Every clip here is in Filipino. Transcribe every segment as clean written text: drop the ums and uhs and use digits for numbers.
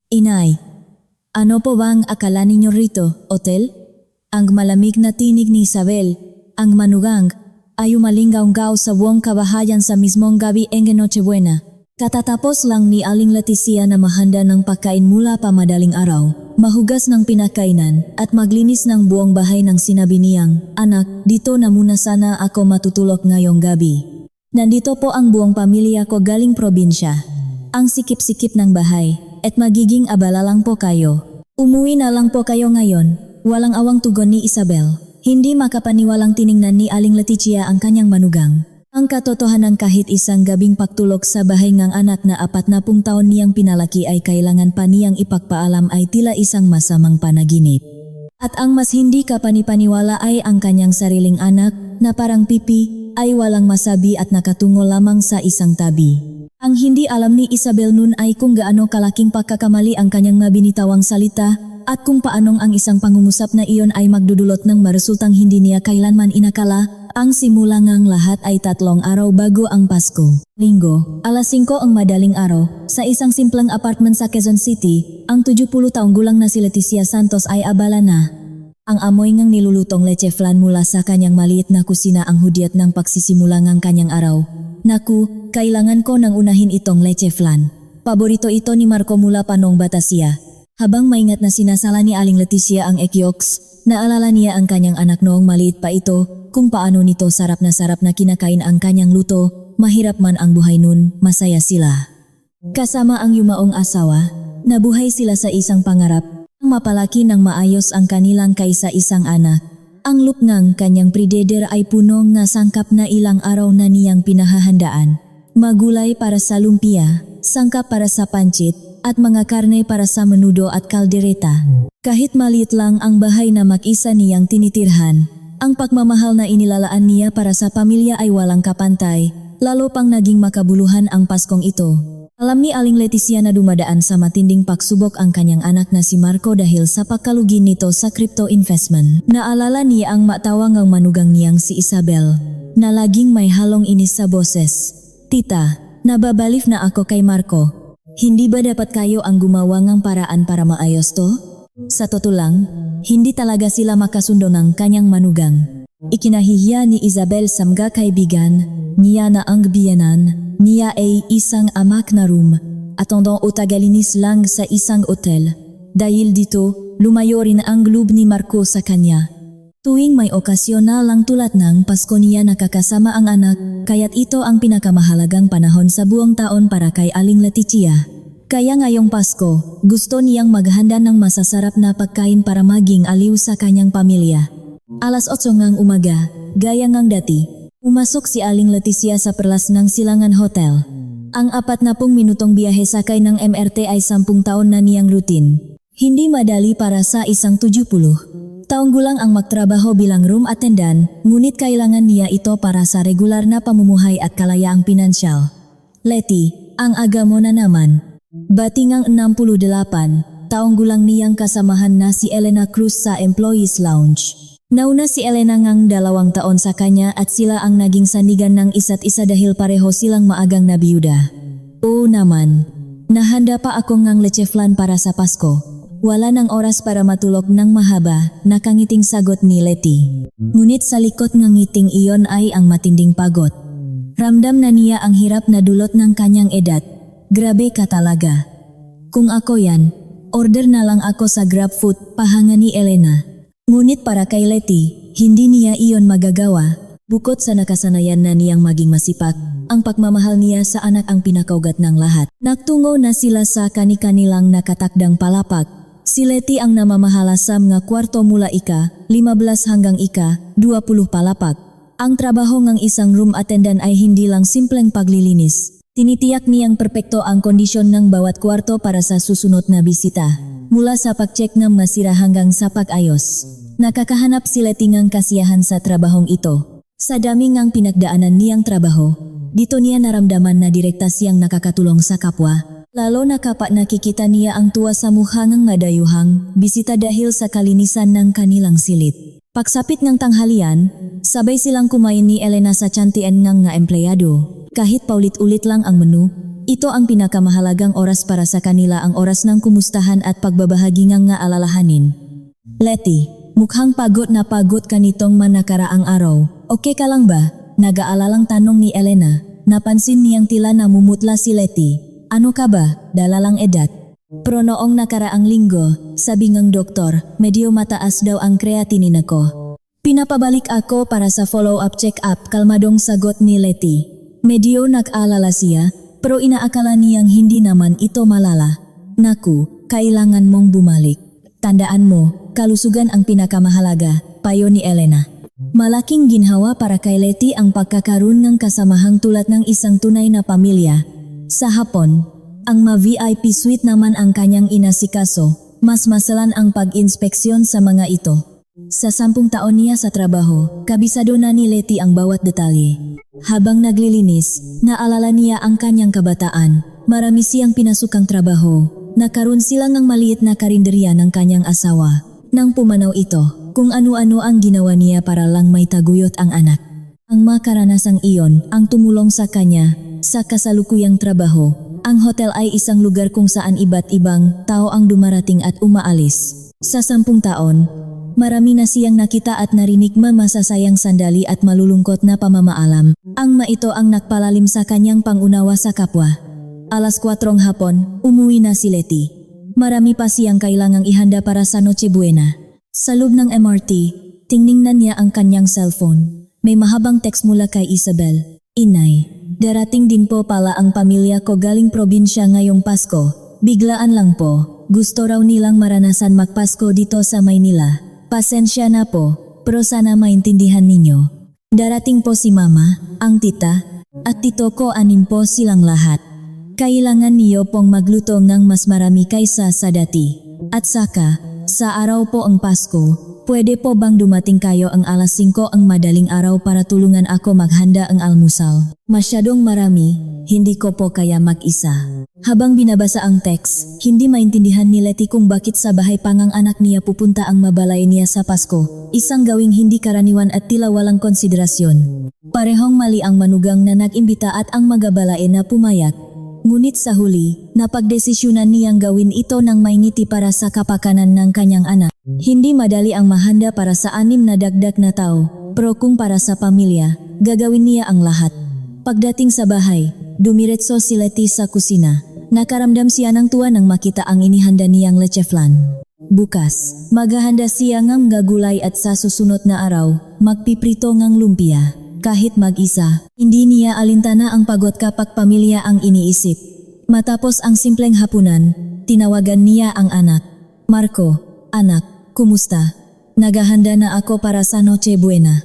Inay, ano po bang akala ninyo rito, hotel? Ang malamig na tinig ni Isabel, ang manugang, ay umalingaw-ngaw sa buong kabahayan sa mismong gabi ng Nochebuena. Katatapos lang ni Aling Leticia na mahanda ng pagkain mula pa madaling araw, mahugas ng pinakainan at maglinis ng buong bahay nang sinabi niyang, "Anak, dito na muna sana ako matutulog ngayong gabi. Nandito po ang buong pamilya ko galing probinsya. Ang sikip-sikip ng bahay, at magiging abala lang po kayo. Umuwi na lang po kayo ngayon." Walang awang tugon ni Isabel. Hindi makapaniwalang tiningnan ni Aling Leticia ang kanyang manugang. Ang katotohanan kahit isang gabing pagtulog sa bahay ng anak na 40 taon niyang pinalaki ay kailangan pa niyang ipagpaalam ay tila isang masamang panaginip. At ang mas hindi kapanipaniwala ay ang kanyang sariling anak na parang pipi ay walang masabi at nakatungo lamang sa isang tabi. Ang hindi alam ni Isabel noon ay kung gaano kalaking pagkakamali ang kanyang mabinitawang salita at kung paanong ang isang pangungusap na iyon ay magdudulot ng maresultang hindi niya kailanman inakala. Ang simula ngang lahat ay 3 araw bago ang Pasko. Linggo, alas 5 ang madaling araw, sa isang simpleng apartment sa Quezon City, ang 70 taong gulang na si Leticia Santos ay abala na. Ang amoy ngang nilulutong leche flan mula sa kanyang maliit na kusina ang hudyat ng pagsisimula ngang kanyang araw. "Naku, kailangan ko nang unahin itong leche flan. Paborito ito ni Marco mula pa noong bata siya." Habang maingat na sinasala ni Aling Leticia ang ekyoks, naalala niya ang kanyang anak noong maliit pa ito, kung paano nito sarap na kinakain ang kanyang luto. Mahirap man ang buhay nun, masaya sila. Kasama ang yumaong asawa, nabuhay sila sa isang pangarap, ang mapalaki ng maayos ang kanilang kaisa-isang anak. Ang loop ng kanyang prededer ay puno nga sangkap na ilang araw na niyang pinahahandaan. Magulay para sa lumpia, sangkap para sa pancit, at mga karne para sa menudo at kaldereta. Kahit maliit lang ang bahay na mag-isa niyang tinitirhan, ang pagmamahal na inilalaan niya para sa pamilya ay walang kapantay, lalo pang naging makabuluhan ang Paskong ito. Alam ni Aling Leticia na dumadaan sa matinding pagsubok ang kanyang anak na si Marco dahil sa pagkalugi nito sa crypto investment. Naalala niya ang matawang ang manugang niyang si Isabel, na laging may halong inis sa boses. "Tita, nababalif na ako kay Marco. Hindi ba dapat kayo ang gumawa ng paraan para maayos to?" Sa totoo lang, hindi talaga sila makasundo ng kanyang manugang. Ikinahihiya ni Isabel sa mga kaibigan niya na ang biyenan niya ay isang amak na room at tondong utagalinis lang sa isang hotel. Dahil dito, lumayo rin ang loob ni Marco sa kanya. Tuwing may okasyon na lang tulad ng Pasko niya nakakasama ang anak, kaya't ito ang pinakamahalagang panahon sa buong taon para kay Aling Leticia. Kaya ngayong Pasko, gusto niyang maghanda ng masasarap na pagkain para maging aliw sa kanyang pamilya. Alas 8 ngang umaga, gaya ngang dati, umasok si Aling Leticia sa perlas ng Silangan Hotel. Ang 40 minutong biyahe sakay ng MRT ay 10 taon na niyang routine. Hindi madali para sa isang 70 taong gulang ang magtrabaho bilang room attendant, ngunit kailangan niya ito para sa regular na pamumuhay at kalayaang pinansyal. "Leti, ang aga mo na naman." Batingang 68 taong gulang niyang kasamahan na si Elena Cruz sa Employees Lounge. Nauna si Elena ngang 2 taon sa kanya at sila ang naging sandigan ng isa't isa dahil pareho silang maagang nabiyuda. "Oo naman, nahanda pa ako ngang leche flan para sa Pasko." Wala ng oras para matulog ng mahaba, nakangiting sagot ni Leti. Ngunit sa likod ng ngiting iyon ay ang matinding pagod. Ramdam na niya ang hirap na dulot ng kanyang edad. "Grabe ka talaga. Kung ako yan, order na lang ako sa GrabFood," pahanga ni Elena. Ngunit para kay Leti, hindi niya iyon magagawa. Bukod sa nakasanayan na niyang maging masipag, ang pagmamahal niya sa anak ang pinakaugat ng lahat. Nagtungo na sila sa kani-kanilang nakatakdang palapag. Si Leti ang namamahala sa mga kwarto mula ika-15 hanggang ika-20 palapag. Ang trabaho ng isang room attendant ay hindi lang simpleng paglilinis. Tinitiyak niyang perpekto ang kondisyon ng bawat kwarto para sa susunod na bisita. Mula sa pag-check ng masira hanggang sa pag-ayos. Nakakahanap si Leti ng kasiyahan sa trabahong ito. Sa dami ngang pinagdaanan niyang trabaho, dito niya naramdaman na direkta siyang nakakatulong sa kapwa. Lalo na kapag nakikita niya ang tuwa sa mukha ng madayuhang bisita dahil sa kalinisan ng kanilang silid. Pagsapit ng tanghalian, sabay silang kumain ni Elena sa tsantian ng nga empleyado. Kahit paulit-ulit lang ang menu, ito ang pinakamahalagang oras para sa kanila, ang oras ng kumustahan at pagbabahagi nga alalahanin. Letty, mukhang pagod na pagod ka nitong manakaraang araw. Okay ka lang ba? Nag-aalalang tanong ni Elena. Napansin niyang tila namumutla si Letty. Ano ka ba? Dalalang edad. Pero noong nakaraang linggo, sabi ng doktor, medyo mataas daw ang creatinine ko. Pinapabalik ako para sa follow-up check-up, kalmadong sagot ni Letty. Medyo nag-alala siya, pero inaakala niyang hindi naman ito malala. Naku, kailangan mong bumalik. Tandaan mo, kalusugan ang pinakamahalaga, payo ni Elena. Malaking ginhawa para kay Letty ang pagkakaroon ng kasamahang tulad ng isang tunay na pamilya. Sa hapon, ang ma-VIP suite naman ang kanyang inasikaso, mas masalan ang pag-inspeksyon sa mga ito. Sa 10 taon niya sa trabaho, kabisado na ni Letty ang bawat detalye. Habang naglilinis, naalala niya ang kanyang kabataan. Marami siyang pinasukang trabaho. Nakaroon sila ng maliit na karinderya ng kanyang asawa. Nang pumanaw ito, kung ano-ano ang ginawa niya para lang may taguyod ang anak. Ang makaranasang iyon ang tumulong sa kanya sa kasalukuyang trabaho. Ang hotel ay isang lugar kung saan iba't ibang tao ang dumarating at umaalis. Sa 10 taon, marami na siyang nakita at narinig masasayang sandali at malulungkot na pamamaalam. Ang ito ang nakpalalim sa kanyang pangunawa sa kapwa. Alas 4 hapon, umuwi na si Letty. Marami pa siyang kailangang ihanda para sa Noche Buena. Sa loob ng MRT, tiningnan niya ang kanyang cellphone. May mahabang text mula kay Isabel. Inay, darating din po pala ang pamilya ko galing probinsya ngayong Pasko. Biglaan lang po. Gusto raw nilang maranasan magpasko dito sa Maynila. Pasensya na po, pero sana maintindihan ninyo. Darating po si Mama, ang tita, at tito ko, 6 po silang lahat. Kailangan niyo pong magluto ng mas marami kaysa sa dati. At saka, sa araw po ang Pasko, pwede po bang dumating kayo ang alas 5 ang madaling araw para tulungan ako maghanda ang almusal? Masyadong marami, hindi ko po kaya mag-isa. Habang binabasa ang text, hindi maintindihan ni Letty kung bakit sa bahay pangang anak niya pupunta ang mabalay niya sa Pasko, isang gawing hindi karaniwan at tila walang konsiderasyon. Parehong mali ang manugang na nag-imbita at ang magabalay na pumayag. Ngunit sa huli, napagdesisyonan niyang gawin ito ng may ngiti para sa kapakanan ng kanyang anak. Hindi madali ang mahanda para sa 6 na dagdag na tao, pero kung para sa pamilya, gagawin niya ang lahat. Pagdating sa bahay, dumiretso si Letty sa kusina. Nakaramdam siya ng tuwa nang makita ang inihanda niyang leche flan. Bukas, maghahanda siya ng gagulay at sa susunod na araw, magpiprito ng lumpia. Kahit mag-isa, hindi niya alintana ang pagod kapag pamilya ang iniisip. Matapos ang simpleng hapunan, tinawagan niya ang anak. Marco, anak, kumusta? Naghahanda na ako para sa Noche Buena.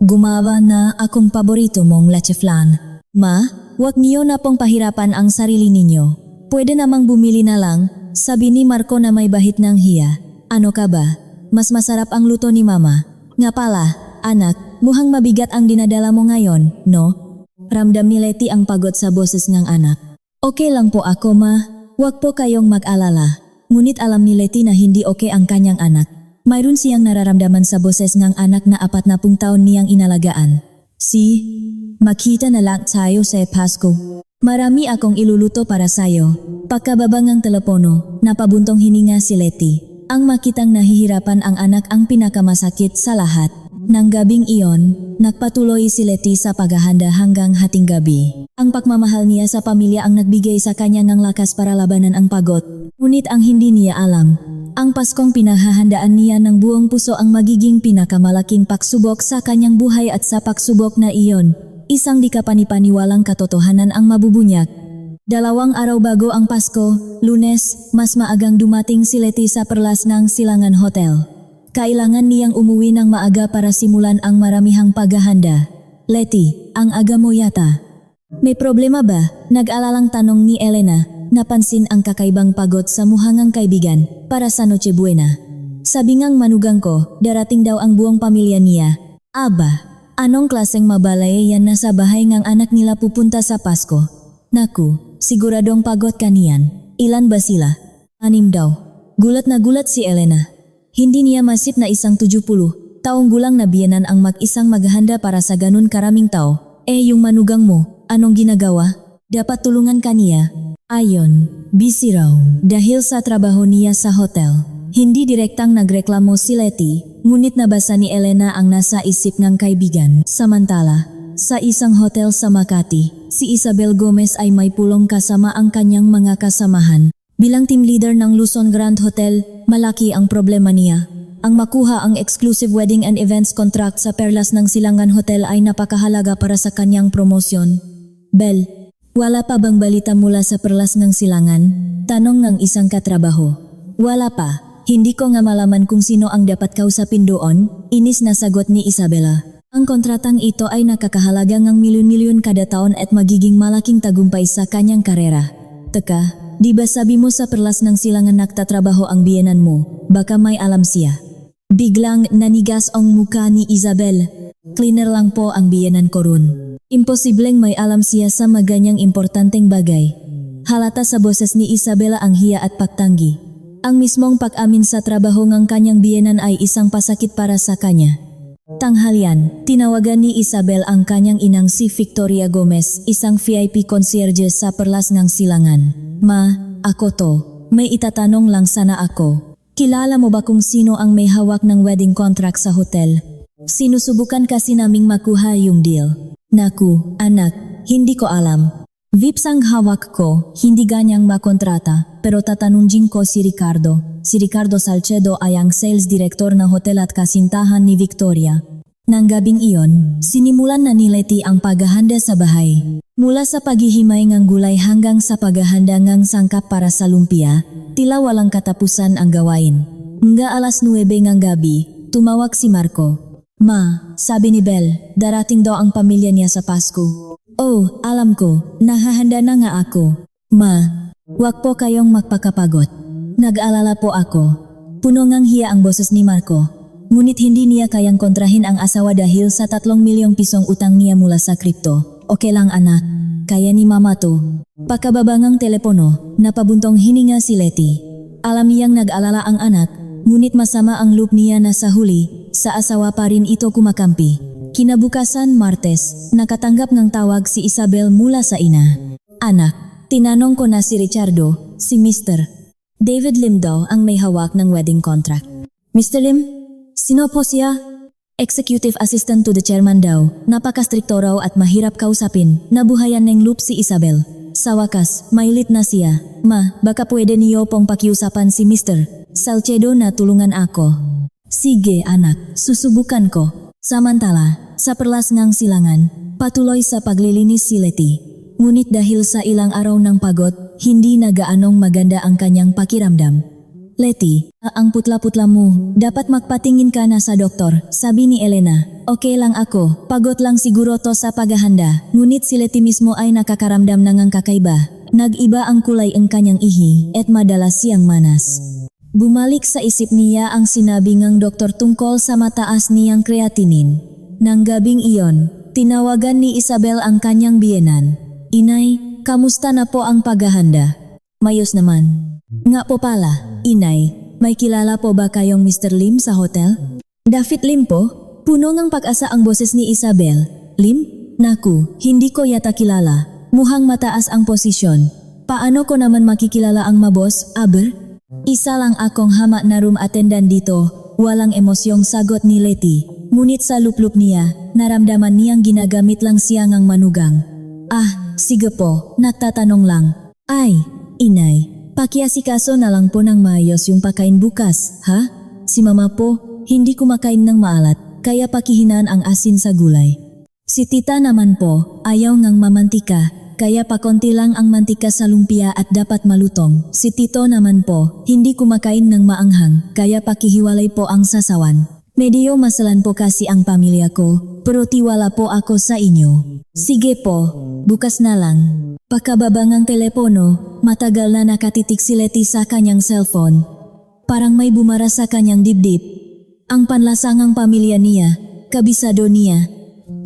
Gumawa na akong paborito mong leche flan. Ma, wag niyo na pong pahirapan ang sarili ninyo. Pwede namang bumili na lang, sabi ni Marco na may bahit ng hiya. Ano ka ba? Mas masarap ang luto ni Mama. Nga pala, anak, mukhang mabigat ang dinadala mo ngayon, no? Ramdam ni Letty ang pagod sa boses ng anak. Okay lang po ako, Ma. Huwag po kayong mag-alala. Ngunit alam ni Letty na hindi okay ang kanyang anak. Mayroon siyang nararamdaman sa boses ng anak na 40 taon niyang inalagaan. Makita na lang tayo sa Pasko. Marami akong iluluto para sayo. Pagkababa ng telepono, napabuntong hininga si Letty. Ang makitang nahihirapan ang anak ang pinakamasakit sa lahat. Nang gabing iyon, nagpatuloy si Letty sa paghahanda hanggang hating gabi. Ang pagmamahal niya sa pamilya ang nagbigay sa kanya ng lakas para labanan ang pagod. Ngunit ang hindi niya alam, ang Paskong pinaghahandaan niya ng buong puso ang magiging pinakamalaking pagsubok sa kanyang buhay at sa pagsubok na iyon, isang di kapanipaniwalang katotohanan ang mabubunyag. 2 araw bago ang Pasko, Lunes, mas maagang dumating si Letty sa perlas ng Silangan Hotel. Kailangan niyang umuwi ng maaga para simulan ang maramihang paghahanda. Letty, ang aga mo yata. May problema ba? Nag-alalang tanong ni Elena, napansin ang kakaibang pagod sa muhangang kaibigan para sa Noche Buena. Sabi ngang manugang ko, darating daw ang buong pamilya niya. Aba, anong klaseng mabalay yan na sa bahay ng anak nila pupunta sa Pasko? Naku, siguradong pagod ka niyan. Ilan ba sila? 6 daw. Gulat na gulat si Elena. Hindi niya masip na isang 70 taong gulang na biyenan ang mag-isang maghahanda para sa ganun karaming tao. Yung manugang mo, anong ginagawa? Dapat tulungan ka niya? Ayon, busy raw dahil sa trabaho niya sa hotel. Hindi direktang nagreklamo si Letty, ngunit nabasa ni Elena ang nasa isip ng kaibigan. Samantala, sa isang hotel sa Makati, si Isabel Gomez ay may pulong kasama ang kanyang mga kasamahan. Bilang team leader ng Luzon Grand Hotel, malaki ang problema niya. Ang makuha ang exclusive wedding and events contract sa Perlas ng Silangan Hotel ay napakahalaga para sa kanyang promosyon. Bel, wala pa bang balita mula sa Perlas ng Silangan? Tanong ng isang katrabaho. Wala pa. Hindi ko nga malaman kung sino ang dapat kausapin doon, inis na sagot ni Isabela. Ang kontratang ito ay nakakahalaga ng milyon-milyon kada taon at magiging malaking tagumpay sa kanyang karera. Teka, di ba sabi mo sa Perlas ng Silangan nagtatrabaho ang biyenan mo? Baka may alam siya. Biglang nanigas ang muka ni Isabel. Cleaner lang po ang biyenan ko ron. Imposibleng may alam siya sa maganyang importanteng bagay. Halata sa boses ni Isabela ang hiya at pagtanggi. Ang mismong pag-amin sa trabaho ng kanyang biyenan ay isang pasakit para sa kanya. Tanghalian, tinawagan ni Isabel ang kanyang inang si Victoria Gomez, isang VIP concierge sa Perlas ng Silangan. Ma, ako to. May itatanong lang sana ako. Kilala mo ba kung sino ang may hawak ng wedding contract sa hotel? Sinusubukan kasi naming makuha yung deal. Naku, anak, hindi ko alam. VIPs ang hawak ko, hindi ganyang makontrata, pero tatanungin ko si Ricardo. Si Ricardo Salcedo ay ang sales director ng hotel at kasintahan ni Victoria. Nang gabing iyon, sinimulan na ni Letty ang paghahanda sa bahay. Mula sa paghihimay ng gulay hanggang sa paghahanda ng sangkap para sa lumpia, tila walang katapusan ang gawain. Nga alas 9 ng gabi, tumawag si Marco. Ma, sabi ni Belle, darating daw ang pamilya niya sa Pasko. Oh, alam ko, nahahanda na nga ako. Ma, wag po kayong magpakapagod. Nag-alala po ako. Puno ngang hiya ang boses ni Marco. Ngunit hindi niya kayang kontrahin ang asawa dahil sa 3 milyong pisong utang niya mula sa kripto. Okay lang anak, kaya ni mama to. Pagkababangang telepono, napabuntong hininga si Letty. Alam niyang nag-alala ang anak, ngunit masama ang loob niya na sa huli, sa asawa pa rin ito kumakampi. Kinabukasan Martes, nakatanggap ng tawag si Isabel mula sa ina. Anak, tinanong ko na si Richardo, si Mr. David Lim daw ang may hawak ng wedding contract. Mr. Lim? Sino po siya? Executive assistant to the chairman daw, napakastrikto raw at mahirap kausapin, nabuhayan ng loop si Isabel. Sa wakas, mailit na siya. Ma, baka pwede niyo pong pakiusapan si Mr. Salcedo na tulungan ako. Sige anak, susubukan ko. Samantala, sa Perlas ng Silangan, patuloy sa paglilinis si Letty. Ngunit dahil sa ilang araw ng pagod, hindi na gaanong maganda ang kanyang pakiramdam. Letty, ang putla-putla mo, dapat magpatingin ka na sa doktor, sabi ni Elena. Okay lang ako, pagod lang siguro to sa paghahanda. Ngunit si Letty mismo ay nakakaramdam ng kakaiba. Nag-iba ang kulay ang kanyang ihi at madalas siyang manas. Bumalik sa isip niya ang sinabi ng doktor tungkol sa mataas niyang creatinine. Nang gabing iyon, tinawagan ni Isabel ang kanyang biyenan. Inay, kamusta na po ang paghahanda? Mayos naman. Nga po pala, Inay, may kilala po ba kayong Mr. Lim sa hotel? David Lim po? Puno ng pag-asa ang boses ni Isabel. Lim? Naku, hindi ko yata kilala. Mukhang mataas ang posisyon. Paano ko naman makikilala ang mabos, Aber? Isa lang akong hama na room attendant dito, walang emosyong sagot ni Letty. Ngunit sa luplup niya, naramdaman niyang ginagamit lang siya ng manugang. Ah, sige po, nagtatanong lang. Ay, Inay, pakiasikaso na lang po ng maayos yung pakain bukas, ha? Si mama po, hindi kumakain ng maalat, kaya pakihinaan ang asin sa gulay. Si tita naman po, ayaw ng mamantika, kaya pakonti lang ang mantika sa lumpia at dapat malutong. Si tito naman po, hindi kumakain ng maanghang, kaya pakihiwalay po ang sasawan. Medyo masalan po kasi ang pamilya ko, pero tiwala po ako sa inyo. Sige po, bukas na lang. Pagkababa ng telepono, matagal na nakatitik si Letty sa kanyang cellphone. Parang may bumara sa kanyang dibdib. Ang panlasangang pamilya niya, kabisado niya.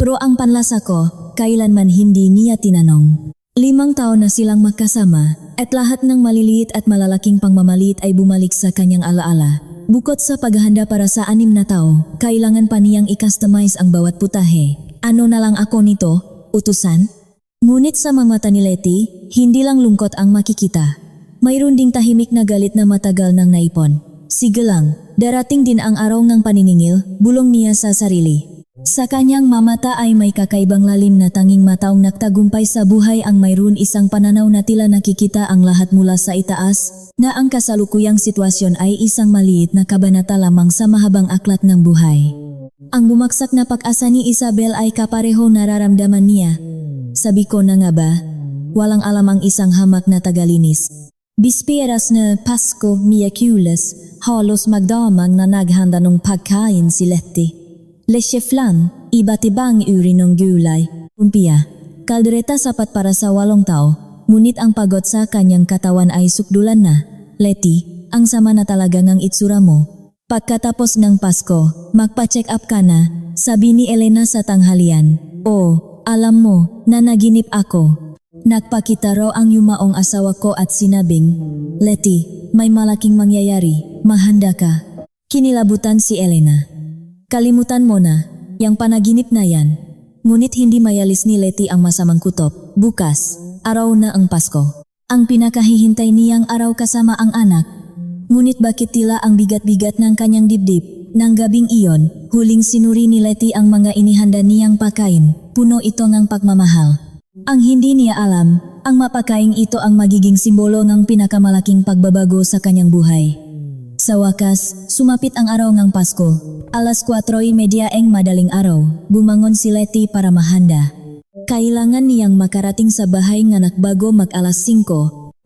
Pero ang panlasa ko, kailanman hindi niya tinanong. 5 taon na silang magkasama at lahat ng maliliit at malalaking pangmamaliit ay bumalik sa kanyang alaala. Bukod sa paghahanda para sa 6 na tao, kailangan pa niyang i-customize ang bawat putahe. Ano na lang ako nito, utusan? Ngunit sa mga mata ni Letty, hindi lang lungkot ang makikita. Mayroon ding tahimik na galit na matagal nang naipon. Sige lang, darating din ang araw ng paniningil, bulong niya sa sarili. Sa kanyang mamata ay may kakaibang lalim na tanging mataong nagtagumpay sa buhay ang mayroon isang pananaw na tila nakikita ang lahat mula sa itaas, na ang kasalukuyang sitwasyon ay isang maliit na kabanata lamang sa mahabang aklat ng buhay. Ang bumaksak na pag-asa ni Isabel ay kaparehong nararamdaman niya. Sabi ko na nga ba, walang alam ang isang hamak na tagalinis. Bisperas na Pasko Miyerkules, halos magdamag na naghanda ng pagkain si Letty. Leche flan, iba't ibang uri ng gulay, lumpia, kaldereta sapat para sa 8 tao, ngunit ang pagod sa kanyang katawan ay sukdulan na. Letty, ang sama na talaga ng itsura mo. Pagkatapos ng Pasko, magpa-check up ka na, sabi ni Elena sa tanghalian. Oh, alam mo, nanaginip ako. Nagpakita raw ang yumaong asawa ko at sinabing, Letty, may malaking mangyayari, mahanda ka. Kinilabutan si Elena. Kalimutan mo na, yang panaginip na yan. Ngunit hindi mayalis ni Letty ang masamang kutob. Bukas, araw na ang Pasko. Ang pinakahihintay niyang araw kasama ang anak. Ngunit bakit tila ang bigat-bigat ng kanyang dibdib? Nang gabing iyon, huling sinuri ni Letty ang mga inihanda niyang pagkain. Puno ito ng pagmamahal. Ang hindi niya alam, ang mapakain ito ang magiging simbolo ng pinakamalaking pagbabago sa kanyang buhay. Sa wakas, sumapit ang araw ng Pasko. Alas 4:30 ang madaling araw, bumangon si Letty para mahanda. Kailangan niyang makarating sa bahay nga bago mag-alas 5,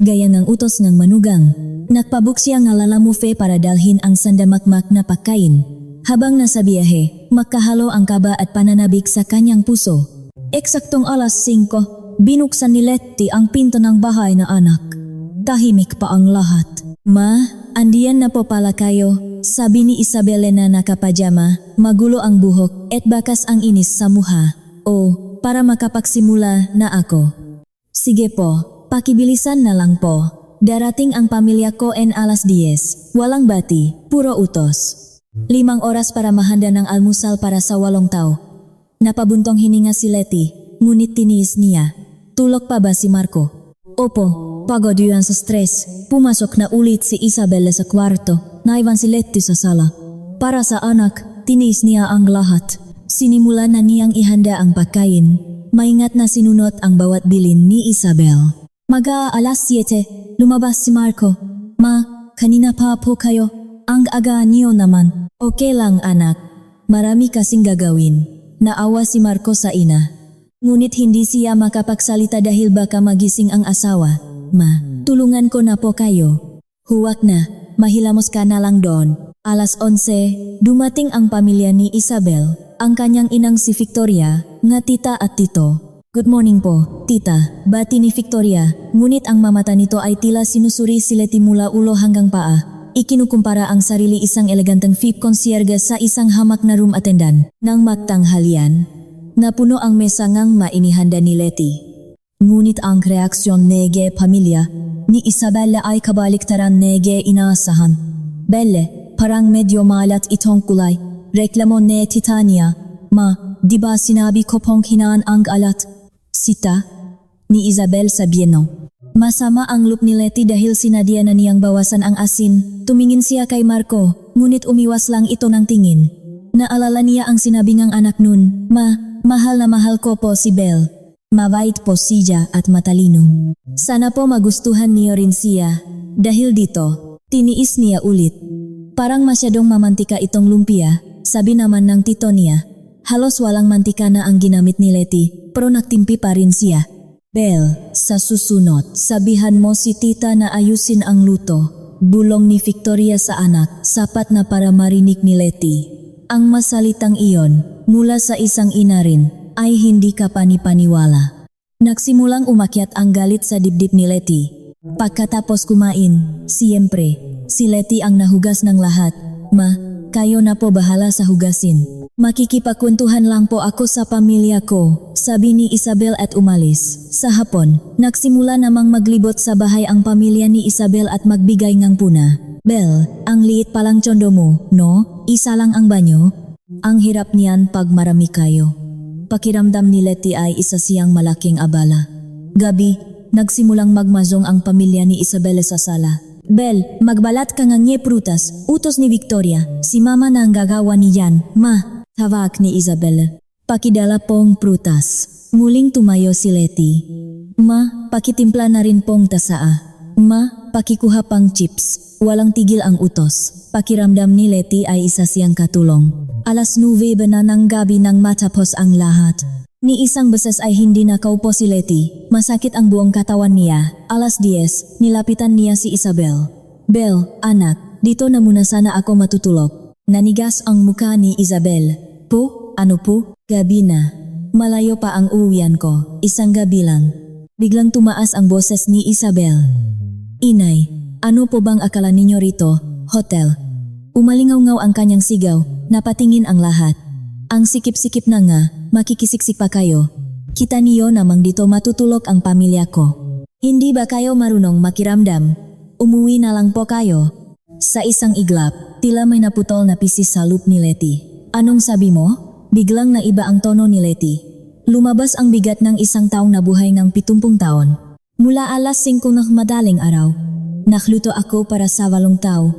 gaya ng utos ng manugang. Nagpabuk siya nga lalamufe para dalhin ang sandamakmak na pagkain. Habang nasa biyahe, makahalo ang kaba at pananabik sa kanyang puso. Eksaktong alas 5, binuksan ni Letty ang pinto ng bahay na anak. Tahimik pa ang lahat. Ma, andiyan na po pala kayo, sabi ni Isabel na nakapajama, magulo ang buhok at bakas ang inis sa muha. O, para makapagsimula na ako. Sige po, pakibilisan na lang po. Darating ang pamilya ko en alas 10, walang bati, puro utos. 5 oras para mahanda ng almusal para sa 8 tao. Napabuntong hininga si Letty, ngunit tiniis niya. Tulog pa ba si Marco? Opo, pagod yun sa stress. Pumasok na ulit si Isabel sa kwarto, naiwan si Letty sa sala. Para sa anak, tiniis niya ang lahat. Sinimula na niyang ihanda ang pagkain. Maingat na sinunot ang bawat bilin ni Isabel. Mag-aalas 7, lumabas si Marco. Ma, kanina pa po kayo. Ang aga niyo naman. Okay lang anak, marami kasing gagawin. Naawa si Marco sa ina. Ngunit hindi siya makapagsalita dahil baka magising ang asawa. Ma, tulungan ko na po kayo. Huwag na, mahilamos ka na lang doon. Alas 11, dumating ang pamilya ni Isabel, ang kanyang inang si Victoria, nga tita at tito. Good morning po, tita, bati ni Victoria, ngunit ang mamata nito ay tila sinusuri si Letty mula ulo hanggang paa. Ikinukumpara ang sarili isang eleganteng VIP concierge sa isang hamak na room attendant. Nang magtanghalian, napuno ang mesa ngang mainihanda ni Letty. Ngunit ang reaksyon nege pamilya ni Isabella ay kabaliktaran nege inaasahan. Belle, parang medyo malat itong kulay. Reklamo ni Titania. Ma, di ba sinabi ko pong hinaan ang alat? Sita, ni Isabel sa bieno. Masama ang look ni Letty dahil sinadya na niyang bawasan ang asin. Tumingin siya kay Marco, ngunit umiwas lang ito ng tingin. Naalala niya ang sinabi ng anak nun, Ma, mahal na mahal ko po si Belle. Mabait po siya at matalino. Sana po magustuhan niyo rin siya. Dahil dito, tiniis niya ulit. Parang masyadong mamantika itong lumpia, sabi naman ng tito niya. Halos walang mantika na ang ginamit ni Letty, pero nagtimpi pa rin siya. Belle, sa susunod, sabihan mo si tita na ayusin ang luto. Bulong ni Victoria sa anak, sapat na para marinig ni Letty. Ang masalitang iyon, mula sa isang ina rin, ay hindi ka panipaniwala. Nagsimulang umakyat ang galit sa dibdib ni Letty. Pagkatapos kumain, siyempre, si Letty ang nahugas ng lahat. Ma, kayo na po bahala sa hugasin. Makikipagkwentuhan lang po ako sa pamilya ko, sabi ni Isabel at umalis. Sa hapon, nagsimula namang maglibot sa bahay ang pamilya ni Isabel at magbigay ng puna. Belle, ang liit palang tsondo mo, no? Isa lang ang banyo? Ang hirap niyan pag marami kayo. Pakiramdam ni Letty ay isa siyang malaking abala. Gabi, nagsimulang magmazong ang pamilya ni Isabel sa sala. Bel, magbalat ka ng prutas, utos ni Victoria. Si mama na ang gagawa niyan. Ma, tawag ni Isabel. Pakidala pong prutas. Muling tumayo si Letty. Ma, pakitimpla na rin pong tasaa. Ma, pakikuha pang chips. Walang tigil ang utos. Pakiramdam ni Letty ay isa siyang katulong. Alas 9 na ng gabi nang matapos ang lahat. Ni isang beses ay hindi nakaupo si Letty. Masakit ang buong katawan niya. Alas 10, nilapitan niya si Isabel. Bel, anak, dito na muna sana ako matutulog. Nanigas ang muka ni Isabel. Po, ano po? Gabi na. Malayo pa ang uwian ko. Isang gabi lang. Biglang tumaas ang boses ni Isabel. Inay, ano po bang akala ninyo rito? Hotel. Umalingaw-ngaw ang kanyang sigaw. Napatingin ang lahat. Ang sikip-sikip na nga, makikisiksik pa kayo. Kita niyo namang dito matutulog ang pamilya ko. Hindi ba kayo marunong makiramdam? Umuwi na lang po kayo. Sa isang iglap, tila may naputol na pisis sa loop ni Letty. Anong sabi mo? Biglang naiba ang tono ni Letty. Lumabas ang bigat ng isang taong nabuhay ng 70 taon. Mula alas 5 ng madaling araw, nakluto ako para sa 8 tao.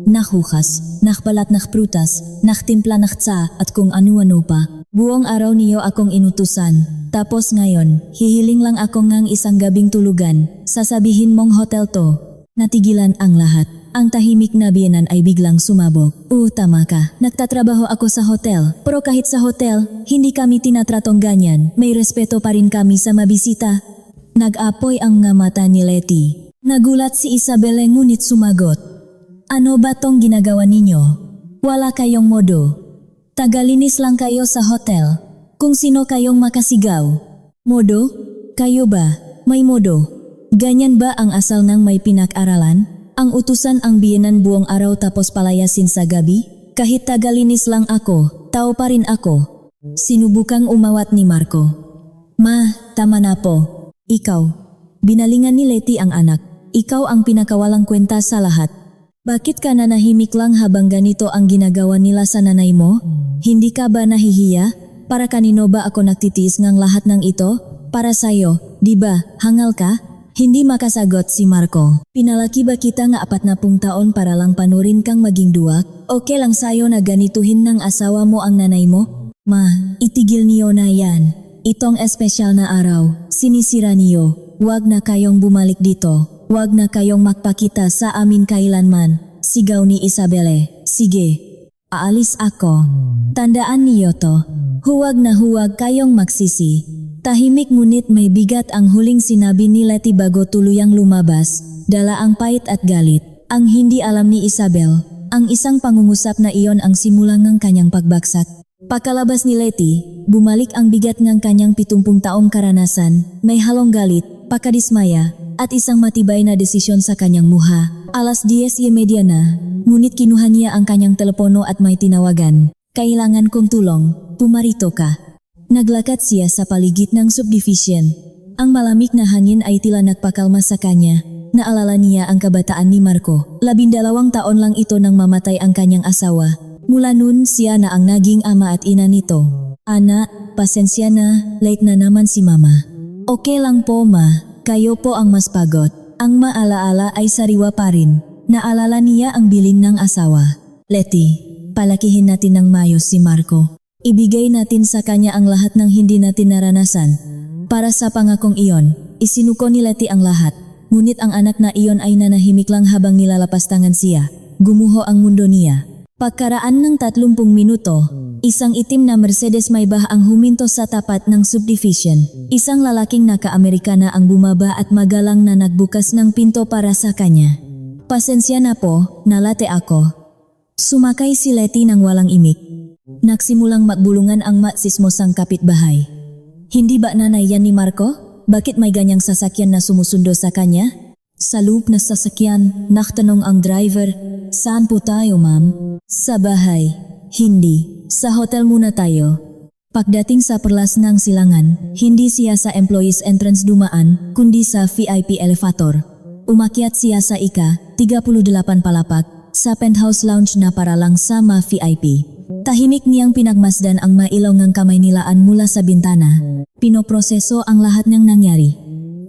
Nahukas, nakbalat ng prutas, naktimpla ng tsa at kung ano-ano pa. Buong araw niyo akong inutusan. Tapos ngayon, hihiling lang ako ngang isang gabing tulugan. Sasabihin mong hotel to. Natigilan ang lahat. Ang tahimik na biyenan ay biglang sumabog. Tama ka. Nagtatrabaho ako sa hotel. Pero kahit sa hotel, hindi kami tinatratong ganyan. May respeto pa rin kami sa mabisita. Nag-apoy ang nga mata ni Letty. Nagulat si Isabel ngunit sumagot. Ano ba tong ginagawa ninyo? Wala kayong modo. Tagalinis lang kayo sa hotel. Kung sino kayong makasigaw. Modo? Kayo ba? May modo? Ganyan ba ang asal ng may pinag-aralan? Ang utusan ang biyenan buong araw tapos palayasin sa gabi? Kahit tagalinis lang ako, tao pa rin ako. Sinubukang umawat ni Marco. Ma, tama na po. Ikaw. Binalingan ni Letty ang anak. Ikaw ang pinakawalang kwenta sa lahat. Bakit ka nanahimik lang habang ganito ang ginagawa nila sa nanay mo? Hindi ka ba nahihiya? Para kanino ba ako nagtitiis ng lahat ng ito? Para sa'yo, di ba? Hangal ka? Hindi makasagot si Marco. Pinalaki ba kita nga 40 taon para lang panurin kang maging duwag? Okay lang sa'yo na ganituhin ng asawa mo ang nanay mo? Ma, itigil niyo na yan. Itong espesyal na araw, sinisira niyo. Huwag na kayong bumalik dito. Huwag na kayong magpakita sa amin kailanman. Sigaw ni Isabelle. Sige, aalis ako. Tandaan niyo to. Huwag na huwag kayong magsisi. Tahimik ngunit may bigat ang huling sinabi ni Letty bago tuluyang lumabas. Dala ang pait at galit. Ang hindi alam ni Isabel, ang isang pangungusap na iyon ang simula ng kanyang pagbagsak. Pagkalabas ni Letty, bumalik ang bigat ng kanyang 70 taong karanasan. May halong galit, pakadismaya, at isang matibay na desisyon sa kanyang muha. Alas 10:30 na, ngunit kinuha niya ang kanyang telepono at may tinawagan. Kailangan kong tulong, pumarito ka. Naglakad siya sa paligid ng subdivision. Ang malamig na hangin ay tila nagpakalma sa kanya. Naalala niya ang kabataan ni Marco. 12 taon lang ito nang mamatay ang kanyang asawa. Mula noon siya na ang naging ama at ina nito. Anak, pasensya na, late na naman si mama. Okay lang po ma. Kayo po ang mas pagod. Ang maalaala ay sariwa pa rin. Naalala niya ang bilin ng asawa. Letty, palakihin natin ng mayos si Marco. Ibigay natin sa kanya ang lahat ng hindi natin naranasan. Para sa pangakong iyon, isinuko ni Letty ang lahat. Ngunit ang anak na iyon ay nanahimik lang habang nilalapastangan siya. Gumuho ang mundo niya. Pagkaraan ng 30 minuto, isang itim na Mercedes Maybach ang huminto sa tapat ng subdivision. Isang lalaking naka-Amerikana ang bumaba at magalang na nagbukas ng pinto para sa kanya. Pasensya na po, nalate ako. Sumakay si Letty nang walang imik. Nagsimulang magbulungan ang matsismosang kapitbahay. Hindi ba nanay yan ni Marco? Bakit may ganyang sasakyan na sumusundo sa kanya? Sa loop na sasakyan, nagtanong ang driver, saan po tayo ma'am? Sa bahay. Hindi. Sa hotel muna tayo. Pagdating sa perlas ng silangan, hindi siya sa employees entrance dumaan, kundi sa VIP elevator. Umakyat siya sa ika, 38 palapag, sa penthouse lounge na para lang sa ma-VIP. Tahimik niyang pinagmasdan ang mailaw ngang kamay nilaan mula sa bintana. Pinoproseso ang lahat ng nangyari.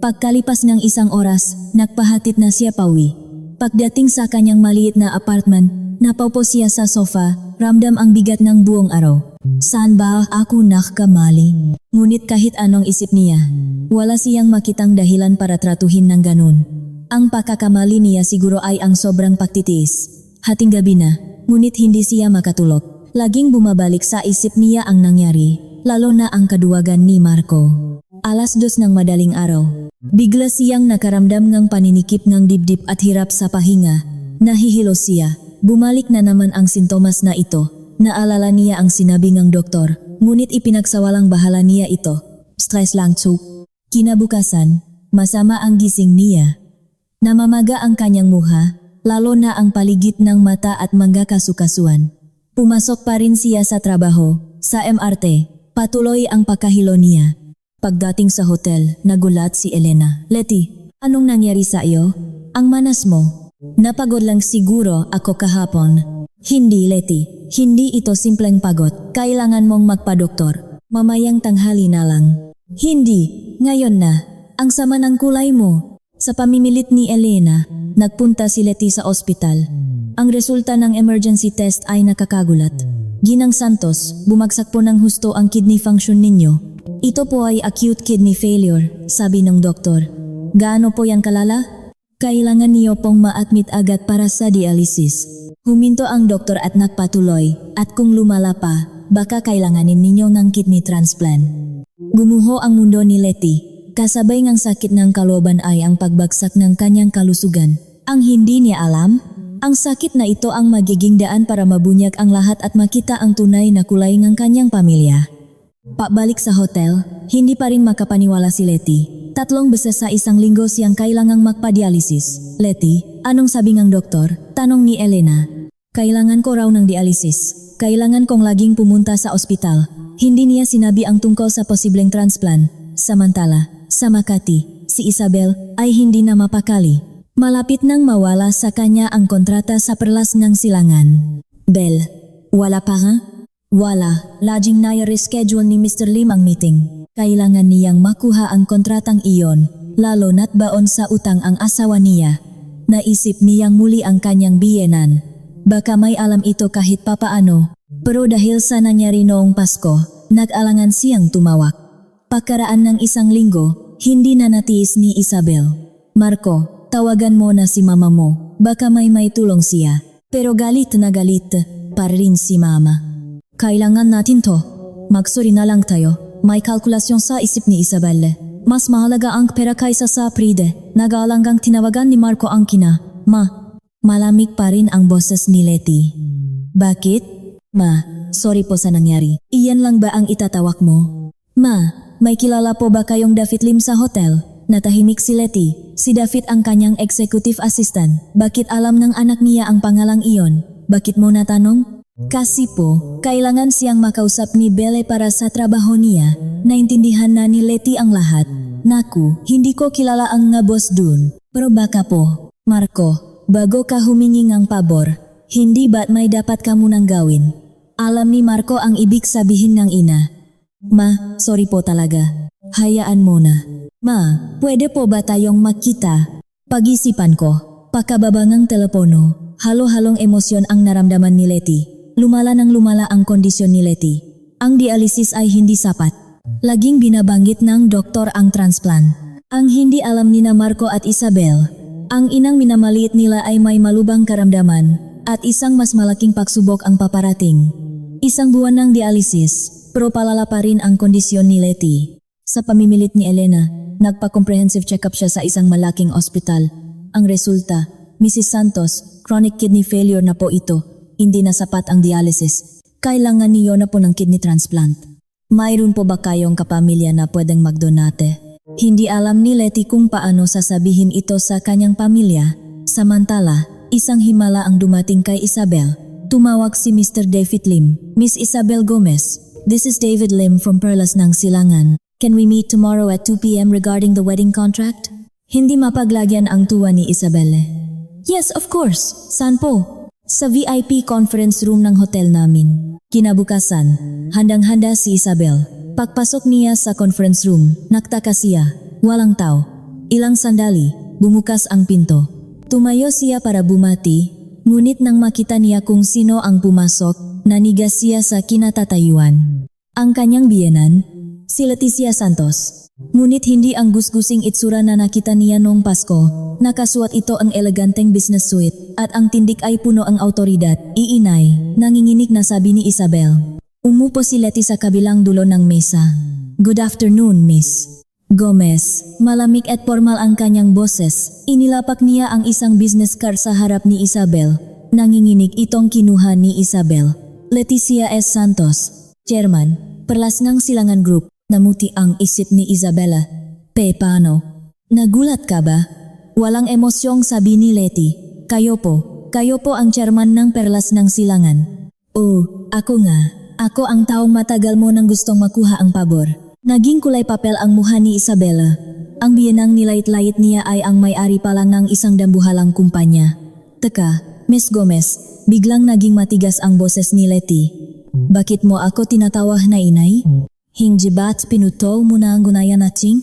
Pagkalipas ng isang oras, nagpahatid na siya pauwi. Pagdating sa kanyang maliit na apartment, napaupo siya sa sofa, ramdam ang bigat ng buong araw. Saan ba ako nakakamali? Ngunit kahit anong isip niya, wala siyang makitang dahilan para tratuhin ng ganun. Ang pagkakamali niya siguro ay ang sobrang pagtitiis. Hating gabi na, ngunit hindi siya makatulog. Laging bumabalik sa isip niya ang nangyari, lalo na ang kaduwagan ni Marco. 2:00 ng madaling araw. Bigla siyang nakaramdam ng paninikip ng dibdib at hirap sa pahinga. Nahihilo siya. Bumalik na naman ang sintomas na ito. Naalala niya ang sinabi ng doktor, ngunit ipinagsawalang bahala niya ito. Stress lang tsup. Kinabukasan, masama ang gising niya. Namamaga ang kanyang muha, lalo na ang paligid ng mata at manggakasukasuan. Pumasok pa rin siya sa trabaho, sa MRT, patuloy ang pagkahilo niya. Pagdating sa hotel, nagulat si Elena. Letty, anong nangyari sa iyo? Ang manas mo. Napagod lang siguro ako kahapon. Hindi, Letty. Hindi ito simpleng pagod. Kailangan mong magpa-doktor. Mamayang tanghali na lang. Hindi, ngayon na. Ang sama ng kulay mo. Sa pamimilit ni Elena, nagpunta si Letty sa ospital. Ang resulta ng emergency test ay nakakagulat. Ginang Santos, bumagsak po ng husto ang kidney function ninyo. Ito po ay acute kidney failure, sabi ng doktor. Gaano po yan kalala? Kailangan niyo pong ma-admit agad para sa dialysis. Huminto ang doktor at nagpatuloy, at kung lumala pa, baka kailanganin ninyo ng kidney transplant. Gumuho ang mundo ni Letty. Kasabay ng sakit ng kalooban ay ang pagbagsak ng kanyang kalusugan. Ang hindi niya alam, ang sakit na ito ang magiging daan para mabunyag ang lahat at makita ang tunay na kulay ng kanyang pamilya. Pabalik sa hotel, hindi pa rin makapaniwala si Letty. 3 beses sa isang linggo siyang kailangang magpa-dialysis. Letty, anong sabi ng doktor? Tanong ni Elena. Kailangan ko raw ng dialysis. Kailangan kong laging pumunta sa ospital. Hindi niya sinabi ang tungkol sa posibleng transplant. Samantala, sa Makati, si Isabel ay hindi na mapakali. Malapit nang mawala sa kanya ang kontrata sa Perlas ng Silangan. Bel, wala pa nga? Wala, laging na-reschedule ni Mr. Lim ang meeting. Kailangan niyang makuha ang kontratang iyon, lalo na't baon sa utang ang asawa niya. Naisip niyang muli ang kanyang biyenan. Baka may alam ito kahit papaano, pero dahil sa nangyari noong Pasko, nag-alangan siyang tumawak. Pagkaraan ng isang linggo, hindi na natiis ni Isabel. Marco, tawagan mo na si mama mo, baka may tulong siya. Pero galit na galit pa rin si mama. Kailangan natin to. Magsuri na lang tayo. May kalkulasyon sa isip ni Isabel. Mas mahalaga ang pera kaysa sa pride. Nag-aalanggang tinawagan ni Marco ang kina. Malamig pa rin ang boses ni Letty. Bakit? Ma, sorry po sa nangyari. Iyan lang ba ang itatawak mo? Ma, may kilala po ba kayong David Lim sa hotel? Natahimik si Letty. Si David ang kanyang executive assistant. Bakit alam ng anak niya ang pangalang iyon? Bakit mo natanong? Kasi po, kailangan siyang makausap ni Belle para sa trabaho niya. Naintindihan na ni Letty ang lahat. Naku, hindi ko kilala ang nga boss dun. Pero baka po, Marco, bago ka humingi ng pabor, hindi ba't may dapat ka munang gawin? Alam ni Marco ang ibig sabihin ng ina. Ma, sorry po talaga. Hayaan mo na. Ma, pwede po ba tayong makita? Pag-isipan ko, pakababa ng telepono, halo-halong emosyon ang naramdaman ni Letty. Lumala ng lumala ang kondisyon ni Letty. Ang dialysis ay hindi sapat. Laging binabanggit ng doktor ang transplant. Ang hindi alam ni na Marco at Isabel, ang inang minamaliit nila ay may malubang karamdaman at isang mas malaking pagsubok ang paparating. Isang buwan ng dialysis, pero palala pa rin ang kondisyon ni Letty. Sa pamimilit ni Elena, nagpa-comprehensive check-up siya sa isang malaking ospital. Ang resulta, Mrs. Santos, chronic kidney failure na po ito. Hindi na sapat ang dialysis. Kailangan niyo na po ng kidney transplant. Mayroon po ba kayong kapamilya na pwedeng magdonate? Hindi alam ni Letty kung paano sasabihin ito sa kanyang pamilya. Samantala, isang himala ang dumating kay Isabel. Tumawag si Mr. David Lim. Miss Isabel Gomez, this is David Lim from Perlas ng Silangan. Can we meet tomorrow at 2 p.m. regarding the wedding contract? Hindi mapaglagyan ang tuwa ni Isabel. Yes, of course. Saan po? sa VIP conference room ng hotel namin. Kinabukasan, handang-handa si Isabel. Pagpasok niya sa conference room, nagtaka siya. Walang tao. Ilang sandali, bumukas ang pinto. Tumayo siya para bumati, ngunit nang makita niya kung sino ang pumasok, nanigas siya sa kinatatayuan. Ang kanyang biyenan, si Leticia Santos. Ngunit hindi ang gusgusing itsura na nakita niya noong Pasko. Nakasuot ito ang eleganteng business suit at ang tindik ay puno ang autoridad. Iinay, nanginginig na sabi ni Isabel. Umupo si Leti sa kabilang dulo ng mesa. Good afternoon, Miss Gomez. Malamig at formal ang kanyang boses. Inilapak niya ang isang business card sa harap ni Isabel. Nanginginig itong kinuha ni Isabel. Leticia S. Santos, Chairman, Perlasngang Silangan Group. Namuti ang isip ni Isabella. Paano? Nagulat ka ba? Walang emosyong sabi ni Leti. Kayo po ang chairman ng Perlas ng Silangan. Oh, ako nga. Ako ang taong matagal mo nang gustong makuha ang pabor. Naging kulay papel ang mukha ni Isabella. Ang biyenang nilait-lait niya ay ang may-ari pa lang ng isang dambuhalang kumpanya. Teka, Miss Gomez, biglang naging matigas ang boses ni Leti. Bakit mo ako tinatawag na inay? Hindi ba't pinuto mo na ang gunayan natin?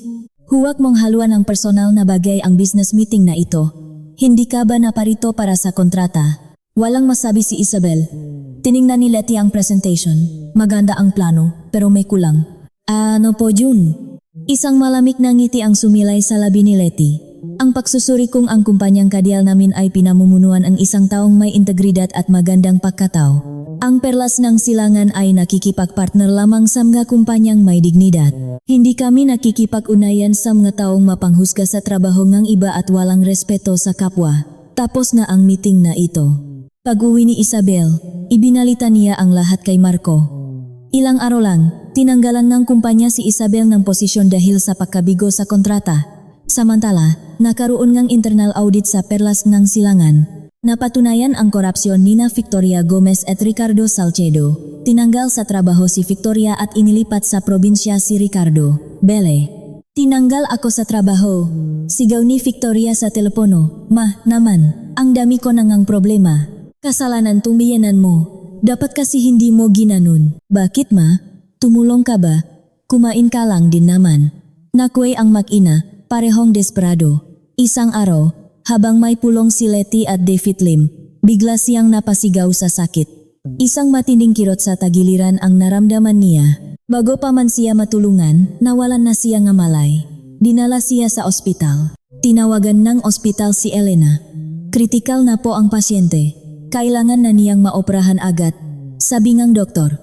Huwag mong haluan ng personal na bagay ang business meeting na ito. Hindi ka ba naparito para sa kontrata? Walang masabi si Isabel. Tiningnan ni Leti ang presentation. Maganda ang plano, pero may kulang. Ano po yun? Isang malamig na ngiti ang sumilay sa labi ni Leti. Ang pagsusuri kung ang kumpanyang kadyal namin ay pinamumunuan ang isang taong may integridad at magandang pagkatao. Ang Perlas ng Silangan ay nakikipagpartner lamang sa mga kumpanyang may dignidad. Hindi kami nakikipag-unayan sa mga taong mapanghusga sa trabaho ng iba at walang respeto sa kapwa. Tapos na ang meeting na ito. Pag-uwi ni Isabel, ibinalita niya ang lahat kay Marco. Ilang araw lang, tinanggalan ng kumpanya si Isabel ng posisyon dahil sa pagkabigo sa kontrata. Samantala, nakaroon ng internal audit sa Perlas ng Silangan. Napatunayan ang korupsyon nina Victoria Gomez at Ricardo Salcedo. Tinanggal sa trabaho si Victoria at inilipat sa probinsya si Ricardo. Bele, tinanggal ako sa trabaho. Sigaw ni Victoria sa telepono. Ma, naman, ang dami ko nang ang problema. Kasalanan tumbiyanan mo. Dapat kasi hindi mo ginanon. Bakit ma? Tumulong ka ba? Kumain ka lang din naman. Nakway ang mag-ina, parehong desperado. Isang araw, habang may pulong si Leti at David Lim, bigla siyang napasigaw sa sakit. Isang matinding kirot sa tagiliran ang naramdaman niya. Bago pa man siya matulungan, nawalan na siya ng malay. Dinala siya sa ospital. Tinawagan ng ospital si Elena. Kritikal na po ang pasyente. Kailangan na niyang maoperahan agad. Sabi ng doktor.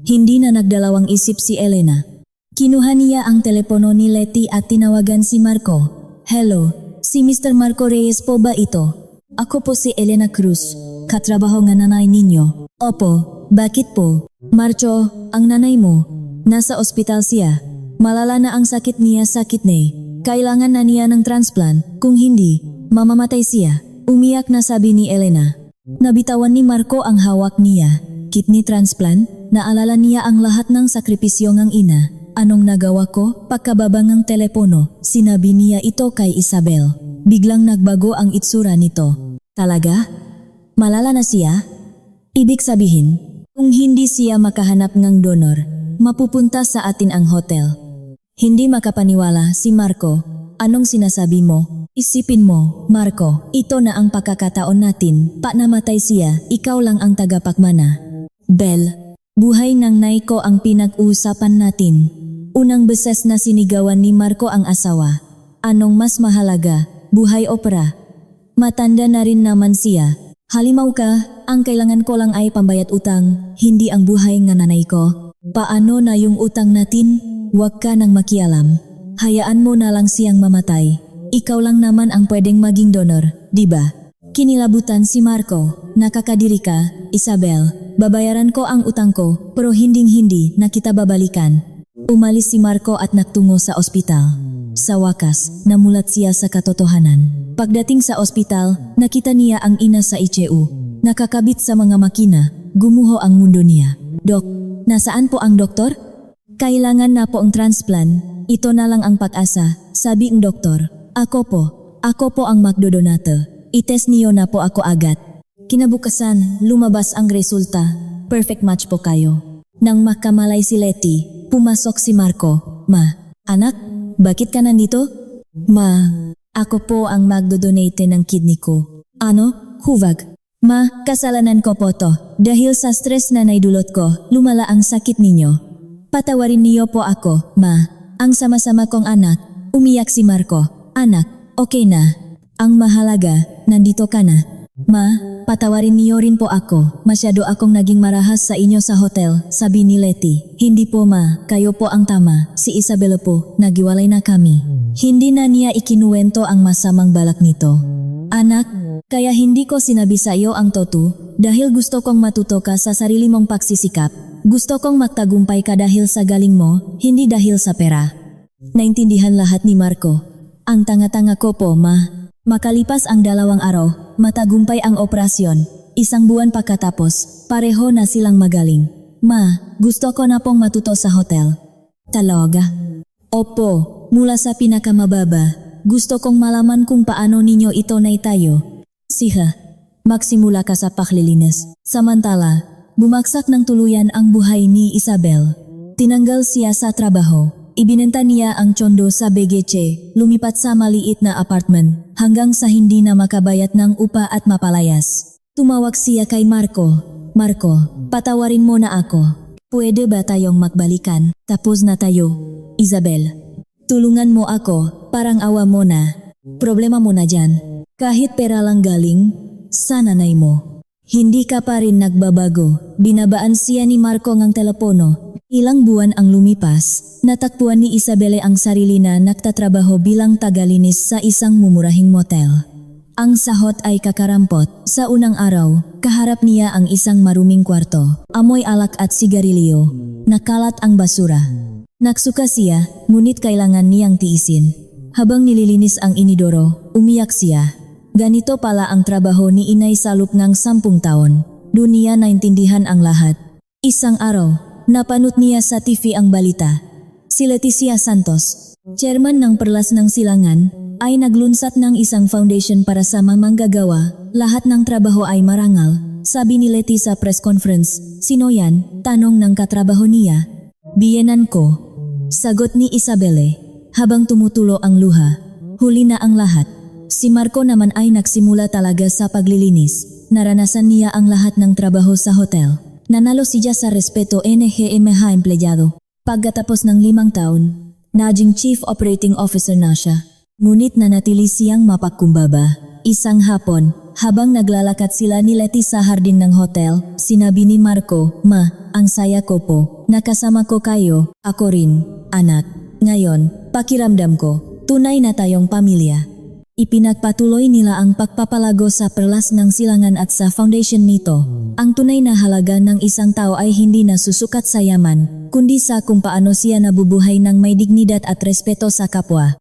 Hindi na nagdalawang isip si Elena. Kinuha niya ang telepono ni Leti at tinawagan si Marco. Hello. Si Mr. Marco Reyes po ba ito? Ako po si Elena Cruz, katrabaho ng nanay ninyo. Opo, bakit po? Marco, ang nanay mo, nasa ospital siya. Malala na ang sakit niya sa kidney. Kailangan na niya ng transplant, kung hindi, mamamatay siya. Umiyak na sabi ni Elena. Nabitawan ni Marco ang hawak niya. Kidney transplant, naalala niya ang lahat ng sakripisyo ng ina. Anong nagawa ko? Pagkababa ng telepono, sinabi niya ito kay Isabel. Biglang nagbago ang itsura nito. Talaga? Malala na siya? Ibig sabihin, kung hindi siya makahanap ng donor, mapupunta sa atin ang hotel. Hindi makapaniwala si Marco. Anong sinasabi mo? Isipin mo, Marco, ito na ang pagkakataon natin. Pa namatay siya, ikaw lang ang tagapagmana. Bel, buhay ng nay ko ang pinag-uusapan natin. Unang beses na sinigawan ni Marco ang asawa. Anong mas mahalaga, buhay o pera? Matanda na rin naman siya. Halimaw ka, ang kailangan ko lang ay pambayad utang, hindi ang buhay ng nanay ko. Paano na yung utang natin? Huwag ka nang makialam. Hayaan mo na lang siyang mamatay. Ikaw lang naman ang pwedeng maging donor, di ba? Kinilabutan si Marco. Nakakadiri ka, Isabel. Babayaran ko ang utang ko, pero hinding-hindi na kita babalikan. Umalis si Marco at nagtungo sa ospital. Sa wakas, namulat siya sa katotohanan. Pagdating sa ospital, nakita niya ang ina sa ICU. Nakakabit sa mga makina, gumuho ang mundo niya. Dok, nasaan po ang doktor? Kailangan na po ang transplant. Ito na lang ang pag-asa, sabi ng doktor. Ako po ang magdodonato. Itest niyo na po ako agad. Kinabukasan, lumabas ang resulta. Perfect match po kayo. Nang makamalay si Letty, pumasok si Marco. Ma, anak, bakit ka nandito? Ma, ako po ang magdodonate ng kidney ko. Ano? Huvag. Ma, kasalanan ko po to. Dahil sa stress na naidulot ko, lumala ang sakit ninyo. Patawarin niyo po ako, ma. Ang sama-sama kong anak. Umiyak si Marco. Anak, okay na. Ang mahalaga, nandito ka na. Ma, patawarin niyo rin po ako. Masyado akong naging marahas sa inyo sa hotel, sabi ni Letty. Hindi po ma, kayo po ang tama. Si Isabela po, nagiwalay na kami. Hindi na niya ikinuwento ang masamang balak nito. Anak, kaya hindi ko sinabi sa iyo ang totoo dahil gusto kong matuto ka sa sarili mong pagsisikap. Gusto kong magtagumpay ka dahil sa galing mo, hindi dahil sa pera. Naintindihan lahat ni Marco. Ang tanga-tanga ko po, ma. Makalipas ang 2 araw, matagumpay ang operasyon. 1 buwan pagkatapos, pareho na silang magaling. Ma, gusto ko na pong matuto sa hotel. Talaga? Opo, mula sa pinakamababa. Gusto kong malaman kung paano ninyo ito naitayo. Siha, magsimula ka sa paglilinis. Samantala, bumagsak ng tuluyan ang buhay ni Isabel. Tinanggal siya sa trabaho. Ibinenta niya ang tsondo sa BGC, lumipat sa maliit na apartment, hanggang sa hindi na makabayad ng upa at mapalayas. Tumawag siya kay Marco. Marco, patawarin mo na ako. Pwede ba tayong magbalikan? Tapos na tayo. Isabel, tulungan mo ako, parang awa mo na. Problema mo na dyan. Kahit pera lang galing, sa nanay mo. Hindi ka pa rin nagbabago. Binabaan siya ni Marco ng telepono. Ilang buwan ang lumipas, natakpuan ni Isabelle ang sarili na nagtatrabaho bilang tagalinis sa isang mumurahing motel. Ang sahot ay kakarampot. Sa unang araw, kaharap niya ang isang maruming kwarto. Amoy alak at sigarilyo. Nakalat ang basura. Nagsuka siya, ngunit kailangan niyang tiisin. Habang nililinis ang inidoro, umiyak siya. Ganito pala ang trabaho ni inay sa loob ng 10 taon. Doon niya naintindihan ang lahat. Isang araw, napanood niya sa TV ang balita. Si Leticia Santos, chairman ng Perlas ng Silangan, ay naglunsad ng isang foundation para sa mga manggagawa. Lahat ng trabaho ay marangal, sabi ni Letty sa press conference. Sino yan? Tanong ng katrabaho niya. Biyenan ko. Sagot ni Isabelle, habang tumutulo ang luha. Huli na ang lahat. Si Marco naman ay nagsimula talaga sa paglilinis. Naranasan niya ang lahat ng trabaho sa hotel. Nanalo siya sa respeto NGMH empleyado. Pagkatapos ng 5 taon, naging Chief Operating Officer na siya. Ngunit nanatili siyang mapagkumbaba. Isang hapon, habang naglalakad sila ni Letty sa hardin ng hotel, sinabi ni Marco, Ma, ang saya ko po. Nakasama ko kayo, ako rin, anak. Ngayon, pakiramdam ko, tunay na tayong pamilya. Ipinagpatuloy nila ang pagpapalago sa Perlas ng Silangan at sa foundation nito. Ang tunay na halaga ng isang tao ay hindi na susukat sa yaman, kundi sa kung paano siya nabubuhay ng may dignidad at respeto sa kapwa.